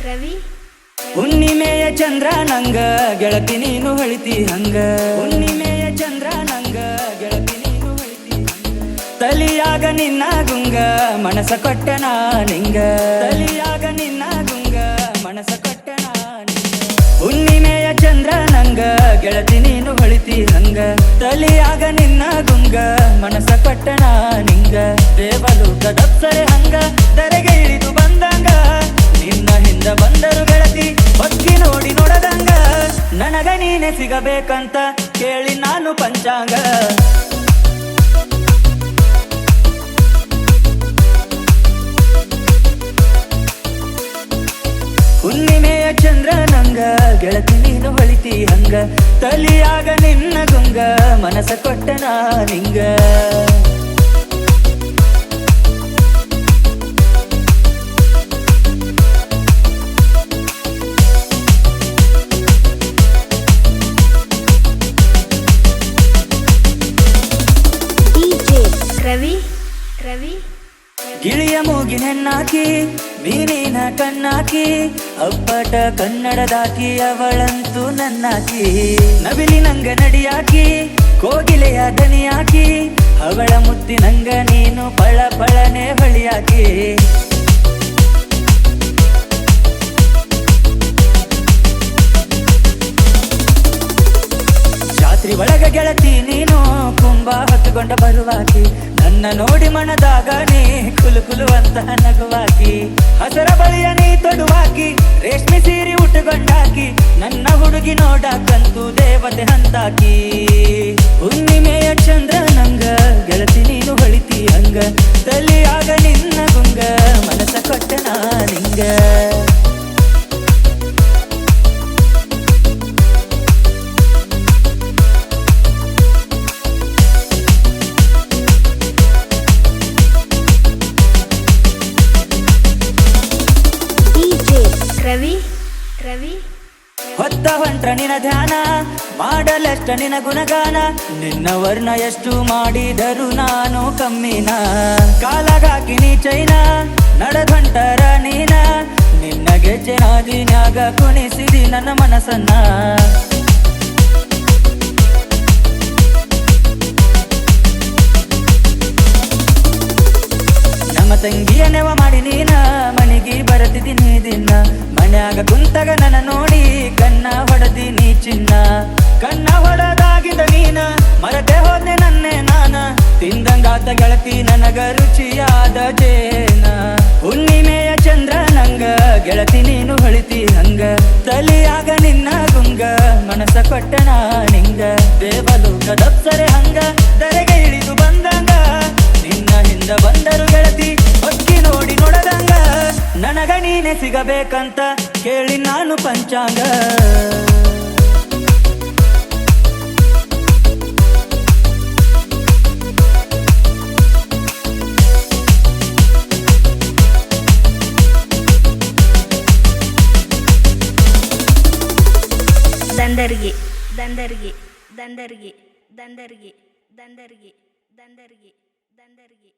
ರವಿ ಹುಣ್ಣಿಮೆಯ ಚಂದ್ರ ನಂಗ ಗೆಳತಿ ನೀನು ಹೊಳಿತಿ ಹಂಗ ಹುಣ್ಣಿಮೆಯ ಚಂದ್ರ ನಂಗ ಗೆಳತಿ ನೀನು ಹೊಳಿತಿ ಹಂಗ ತಲಿಯಾಗ ನಿನ್ನ ಗುಂಗ ಮನಸ ಕೊಟ್ಟೆನಾ ನಿಂಗ ತಲಿಯಾಗ ನಿನ್ನ ಗುಂಗ ಮನಸ ಕೊಟ್ಟೆನಾ ನಿಂಗ ಹುಣ್ಣಿಮೆಯ ಚಂದ್ರ ನಂಗ ಗೆಳತಿ ನೀನು ಹೊಳಿತಿ ಹಂಗ ತಲಿಯಾಗ ನಿನ್ನ ಗುಂಗ ಮನಸ ಕೊಟ್ಟೆನಾ ನಿಂಗ ದೇವಲೋಕದಪ್ಸರೆ ಹಂಗ ದರೆಗೆ ಇಳಿದು ಬಂದಂಗ ನಿನ್ನ ಹಿಂದ ಬಂದರು ಗೆಳತಿ ಬಕ್ಕಿ ನೋಡಿ ನೋಡದಂಗ ನನಗ ನೀನೆ ಸಿಗಬೇಕಂತ ಕೇಳಿ ನಾನು ಪಂಚಾಂಗ ಹುಣ್ಣಿಮೆಯ ಚಂದ್ರ ನಂಗ ಗೆಳತಿ ನೀನು ಹೊಳಿತಿ ಹಂಗ ತಲಿಯಾಗ ನಿನ್ನ ಗುಂಗ ಮನಸ ಕೊಟ್ಟನಾ ನಿಂಗ ರವಿ ರವಿ ಗಿಳಿಯ ಮೂಗಿನ ಹೆಣ್ಣಾಕಿ ಮೀನಿನ ಕಣ್ಣಾಕಿ ಅಪ್ಪಟ ಕನ್ನಡದಾಕಿ ಅವಳಂತೂ ನನ್ನಾಕಿ ನವಿಲಿ ನಂಗ ನಡಿಯಾಕಿ ಕೋಗಿಲೆಯ ದನಿಯಾಕಿ ಅವಳ ಮುತ್ತಿನಂಗ ನೀನು ಪಳ ಪಳನೆ ಹೊಳಿಯಾಕಿ ಜಾತ್ರಿ ಒಳಗ ಗೆಳತಿ ನೀನು ಕುಂಬ ಹೊತ್ತುಕೊಂಡ ಬರುವಾಕಿ ನನ್ನ ನೋಡಿ ಮನದಾಗ ನೀ ಕುಲು ಕುಲುವಂತ ನಗುವಾಕಿ ಹಸರ ಬಳಿಯ ನೀ ತೊಡುವಾಕಿ ರೇಷ್ಮೆ ಸೀರೆ ಉಟ್ಟುಕೊಂಡಾಕಿ ನನ್ನ ಹುಡುಗಿ ನೋಡಾಕಂತೂ ದೇವತೆ ಹಂತಾಕಿ ಹುಣ್ಣಿಮೆಯ ಚಂದ್ರ ನಂಗ ಗೆಳತಿ ನೀನು ಹೊಳಿತಿ ಹಂಗ ತಲಿಯಾಗ ನಿನ್ನ ಗುಂಗ ಮನಸ ಕೊಟ್ಟನಾ ನಿಂಗ ರವಿ ರವಿ ಹೊತ್ತ ಹೊಂಟ್ರ ನಿನ ಧ್ಯಾನ ಮಾಡಲೆಷ್ಟ ನಿನ ಗುಣಗಾನ ನಿನ್ನ ವರ್ಣ ಎಷ್ಟು ಮಾಡಿದರು ನಾನು ಕಮ್ಮಿನ ಕಾಲಗಾಕಿ ನೀ ಚೈನ ನಡೆದೊಂಟರ ನೀನ ನಿನ್ನ ಗೆಜ್ಜೆ ನಾದಿನ್ಯಾಗ ಕುಣಿಸಿದಿ ನನ್ನ ಮನಸ್ಸನ್ನ ನಮ್ಮ ತಂಗಿಯ ನೆವ ಮಾಡಿ ನೀನ ಮನೆಗೆ ಬರತಿದ್ದೀನಿ ದಿನ ಮನ್ಯಾಗ ಕುಂತಗ ನನ್ನ ನೋಡಿ ಕಣ್ಣ ಹೊಡೆದಿನಿ ಚಿನ್ನ ಕಣ್ಣ ಹೊಡೆದಾಗಿದ್ದ ನೀನ ಮರತೆ ಹೋದೆ ನನ್ನೆ ನಾನ ತಿಂದಂಗಾತ ಗೆಳತಿ ನನಗ ರುಚಿಯಾದ ಜೇನ ಹುಣ್ಣಿಮೆಯ ಚಂದ್ರ ನಂಗ ಗೆಳತಿ ನೀನು ಹೊಳಿತಿ ಹಂಗ ತಲಿಯಾಗ ನಿನ್ನ ಗುಂಗ ಮನಸ ಕೊಟ್ಟನಾ ನಿಂಗ ದೇವಲೋಕದಪ್ಸರೆ ಹಂಗ ದರೆಗೆ ಇಳಿದು ಬಂದಂಗ ನಿನ್ನ ಹಿಂದ ಬಂದರು ಗೆಳತಿ ಬಕ್ಕಿ ನೋಡಿ ನೋಡದಂಗ ನನಗ ನೀನೆ ಸಿಗಬೇಕಂತ ಕೇಳಿ ನಾನು ಪಂಚಾಂಗ ದಂದರ್ಗಿ ದಂದರ್ಗಿ ದಂದರ್ಗಿ ದಂದರ್ಗಿ ದಂದರ್ಗಿ ದಂದರ್ಗಿ ದಂದರ್ಗಿ